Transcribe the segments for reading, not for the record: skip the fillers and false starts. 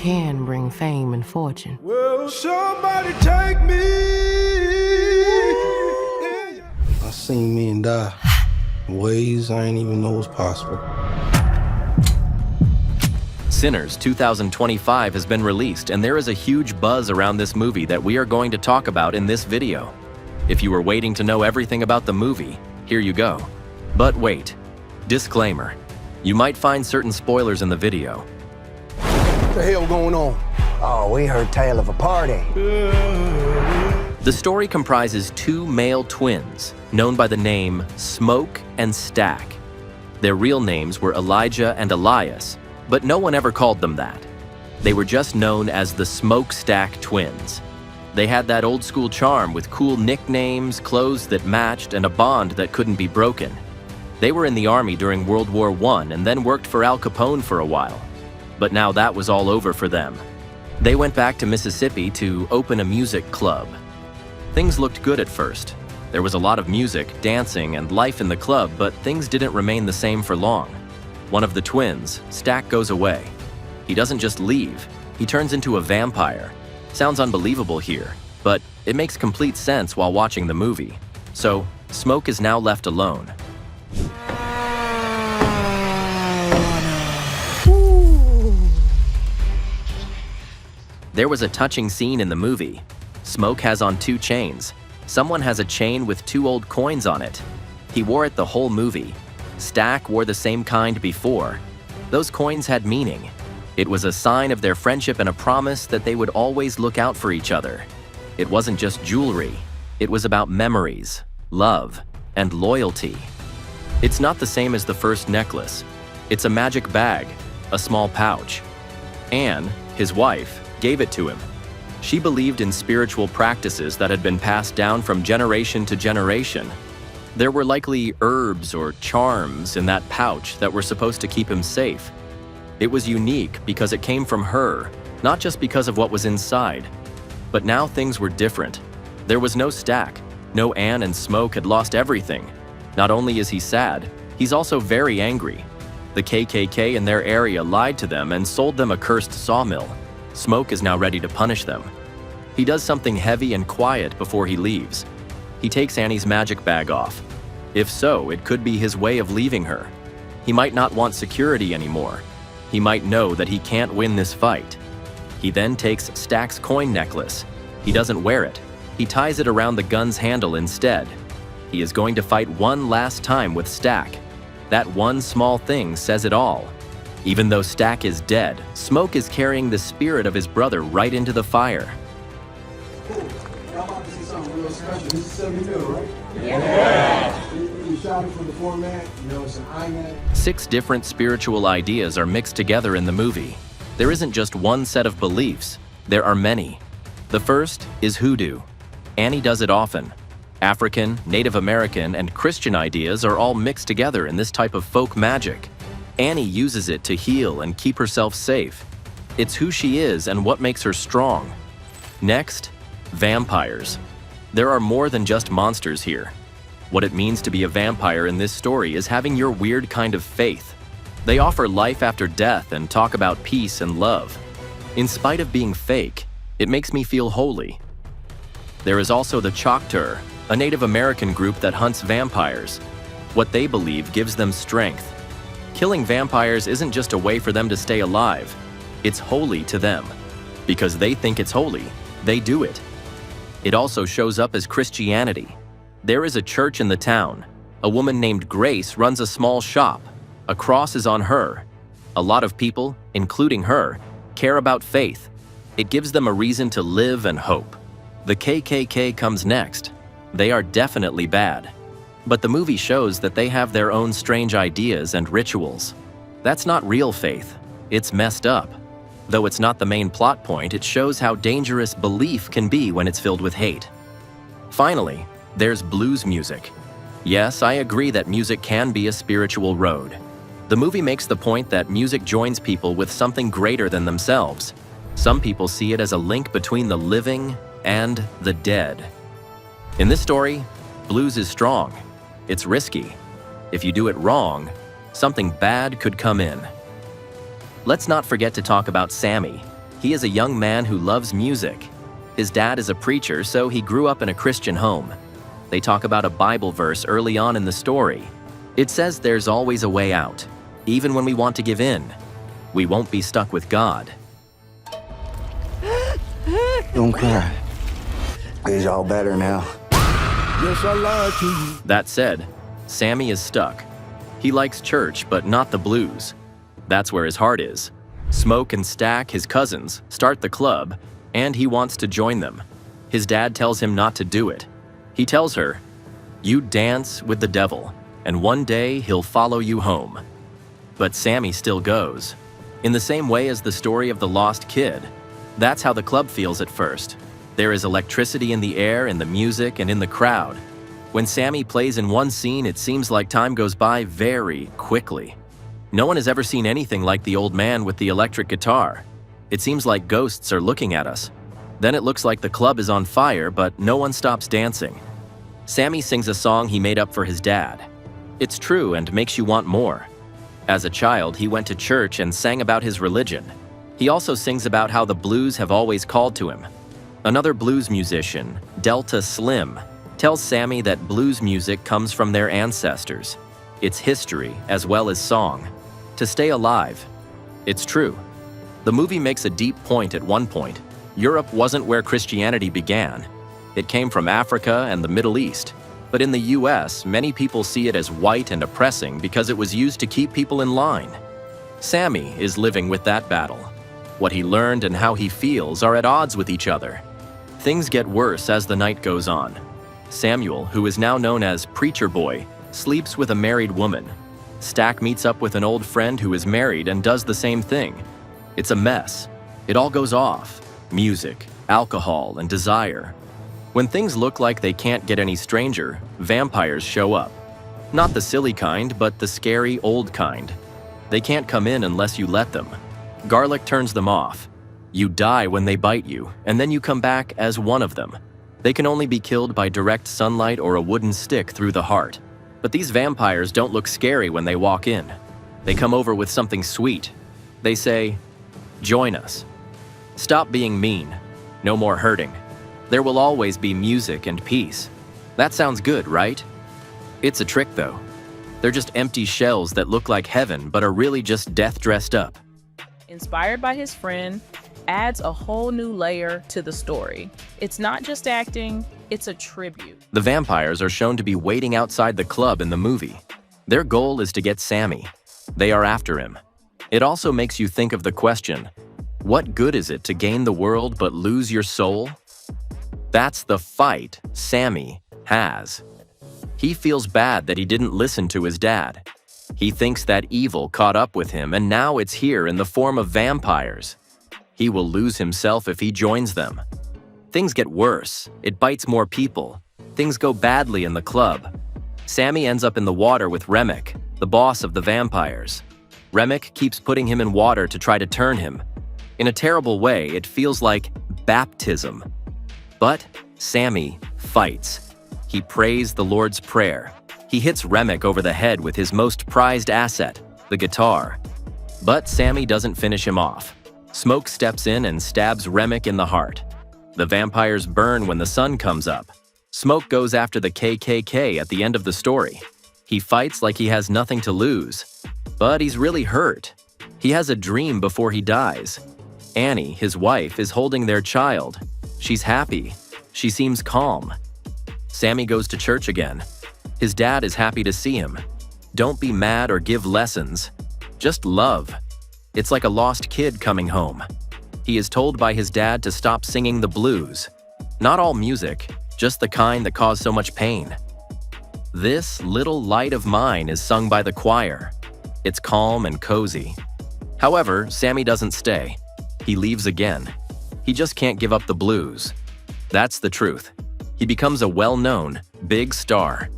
can bring fame and fortune. Will somebody take me? I seen men die in ways I ain't even know was possible. Sinners 2025 has been released, and there is a huge buzz around this movie that we are going to talk about in this video. If you were waiting to know everything about the movie, here you go. But wait, disclaimer. You might find certain spoilers in the video. What the hell going on? Oh, we heard tale of a party. The story comprises two male twins, known by the name Smoke and Stack. Their real names were Elijah and Elias, but no one ever called them that. They were just known as the Smokestack Twins. They had that old school charm with cool nicknames, clothes that matched, and a bond that couldn't be broken. They were in the army during World War I and then worked for Al Capone for a while. But now that was all over for them. They went back to Mississippi to open a music club. Things looked good at first. There was a lot of music, dancing, and life in the club, but things didn't remain the same for long. One of the twins, Stack, goes away. He doesn't just leave, he turns into a vampire. Sounds unbelievable here, but it makes complete sense while watching the movie. So, Smoke is now left alone. There was a touching scene in the movie. Smoke has on 2 chains. Someone has a chain with 2 old coins on it. He wore it the whole movie. Stack wore the same kind before. Those coins had meaning. It was a sign of their friendship and a promise that they would always look out for each other. It wasn't just jewelry. It was about memories, love, and loyalty. It's not the same as the first necklace. It's a magic bag, a small pouch. Anne, his wife, gave it to him. She believed in spiritual practices that had been passed down from generation to generation. There were likely herbs or charms in that pouch that were supposed to keep him safe. It was unique because it came from her, not just because of what was inside. But now things were different. There was no Stack. No Anne and Smoke had lost everything. Not only is he sad, he's also very angry. The KKK in their area lied to them and sold them a cursed sawmill. Smoke is now ready to punish them. He does something heavy and quiet before he leaves. He takes Annie's magic bag off. If so, it could be his way of leaving her. He might not want security anymore. He might know that he can't win this fight. He then takes Stack's coin necklace. He doesn't wear it. He ties it around the gun's handle instead. He is going to fight one last time with Stack. That one small thing says it all. Even though Stack is dead, Smoke is carrying the spirit of his brother right into the fire. Cool. Y'all about to see something real special. This is 70 mil, right? Yeah. You shot it from the format, it's an iMac. 6 different spiritual ideas are mixed together in the movie. There isn't just one set of beliefs, there are many. The first is hoodoo. Annie does it often. African, Native American, and Christian ideas are all mixed together in this type of folk magic. Annie uses it to heal and keep herself safe. It's who she is and what makes her strong. Next, vampires. There are more than just monsters here. What it means to be a vampire in this story is having your weird kind of faith. They offer life after death and talk about peace and love. In spite of being fake, it makes me feel holy. There is also the Choctaw, a Native American group that hunts vampires. What they believe gives them strength. Killing vampires isn't just a way for them to stay alive. It's holy to them. Because they think it's holy, they do it. It also shows up as Christianity. There is a church in the town. A woman named Grace runs a small shop. A cross is on her. A lot of people, including her, care about faith. It gives them a reason to live and hope. The KKK comes next. They are definitely bad. But the movie shows that they have their own strange ideas and rituals. That's not real faith. It's messed up. Though it's not the main plot point, it shows how dangerous belief can be when it's filled with hate. Finally, there's blues music. Yes, I agree that music can be a spiritual road. The movie makes the point that music joins people with something greater than themselves. Some people see it as a link between the living and the dead. In this story, blues is strong. It's risky. If you do it wrong, something bad could come in. Let's not forget to talk about Sammy. He is a young man who loves music. His dad is a preacher, so he grew up in a Christian home. They talk about a Bible verse early on in the story. It says there's always a way out. Even when we want to give in, we won't be stuck with God. Don't cry. He's all better now. Yes, I lied to you. That said, Sammy is stuck. He likes church, but not the blues. That's where his heart is. Smoke and Stack, his cousins, start the club, and he wants to join them. His dad tells him not to do it. He tells her, "You dance with the devil, and one day he'll follow you home." But Sammy still goes. In the same way as the story of the lost kid, that's how the club feels at first. There is electricity in the air, in the music, and in the crowd. When Sammy plays in one scene, it seems like time goes by very quickly. No one has ever seen anything like the old man with the electric guitar. It seems like ghosts are looking at us. Then it looks like the club is on fire, but no one stops dancing. Sammy sings a song he made up for his dad. It's true and makes you want more. As a child, he went to church and sang about his religion. He also sings about how the blues have always called to him. Another blues musician, Delta Slim, tells Sammy that blues music comes from their ancestors. It's history as well as song. To stay alive. It's true. The movie makes a deep point at one point. Europe wasn't where Christianity began. It came from Africa and the Middle East. But in the US, many people see it as white and oppressing because it was used to keep people in line. Sammy is living with that battle. What he learned and how he feels are at odds with each other. Things get worse as the night goes on. Samuel, who is now known as Preacher Boy, sleeps with a married woman. Stack meets up with an old friend who is married and does the same thing. It's a mess. It all goes off. Music, alcohol, and desire. When things look like they can't get any stranger, vampires show up. Not the silly kind, but the scary old kind. They can't come in unless you let them. Garlic turns them off. You die when they bite you, and then you come back as one of them. They can only be killed by direct sunlight or a wooden stick through the heart. But these vampires don't look scary when they walk in. They come over with something sweet. They say, "Join us. Stop being mean. No more hurting. There will always be music and peace." That sounds good, right? It's a trick, though. They're just empty shells that look like heaven but are really just death dressed up. Inspired by his friend, adds a whole new layer to the story. It's not just acting, it's a tribute. The vampires are shown to be waiting outside the club in the movie. Their goal is to get Sammy. They are after him. It also makes you think of the question, what good is it to gain the world but lose your soul? That's the fight Sammy has. He feels bad that he didn't listen to his dad. He thinks that evil caught up with him, and now it's here in the form of vampires. He will lose himself if he joins them. Things get worse. It bites more people. Things go badly in the club. Sammy ends up in the water with Remick, the boss of the vampires. Remick keeps putting him in water to try to turn him. In a terrible way, it feels like baptism. But Sammy fights. He prays the Lord's Prayer. He hits Remick over the head with his most prized asset, the guitar. But Sammy doesn't finish him off. Smoke steps in and stabs Remick in the heart. The vampires burn when the sun comes up. Smoke goes after the KKK at the end of the story. He fights like he has nothing to lose. But he's really hurt. He has a dream before he dies. Annie, his wife, is holding their child. She's happy. She seems calm. Sammy goes to church again. His dad is happy to see him. Don't be mad or give lessons. Just love. It's like a lost kid coming home. He is told by his dad to stop singing the blues. Not all music, just the kind that cause so much pain. This Little Light of Mine is sung by the choir. It's calm and cozy. However, Sammy doesn't stay. He leaves again. He just can't give up the blues. That's the truth. He becomes a well-known, big star.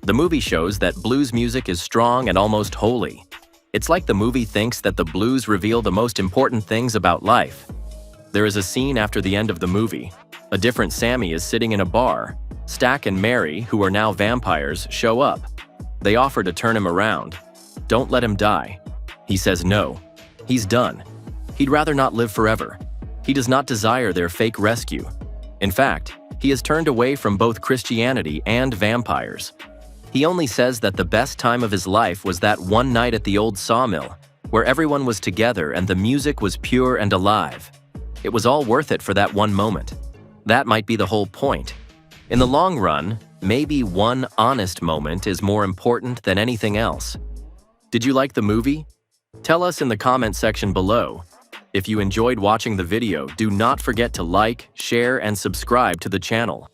The movie shows that blues music is strong and almost holy. It's like the movie thinks that the blues reveal the most important things about life. There is a scene after the end of the movie. A different Sammy is sitting in a bar. Stack and Mary, who are now vampires, show up. They offer to turn him around. Don't let him die. He says no. He's done. He'd rather not live forever. He does not desire their fake rescue. In fact, he has turned away from both Christianity and vampires. He only says that the best time of his life was that one night at the old sawmill, where everyone was together and the music was pure and alive. It was all worth it for that one moment. That might be the whole point. In the long run, maybe one honest moment is more important than anything else. Did you like the movie? Tell us in the comment section below. If you enjoyed watching the video, do not forget to like, share, and subscribe to the channel.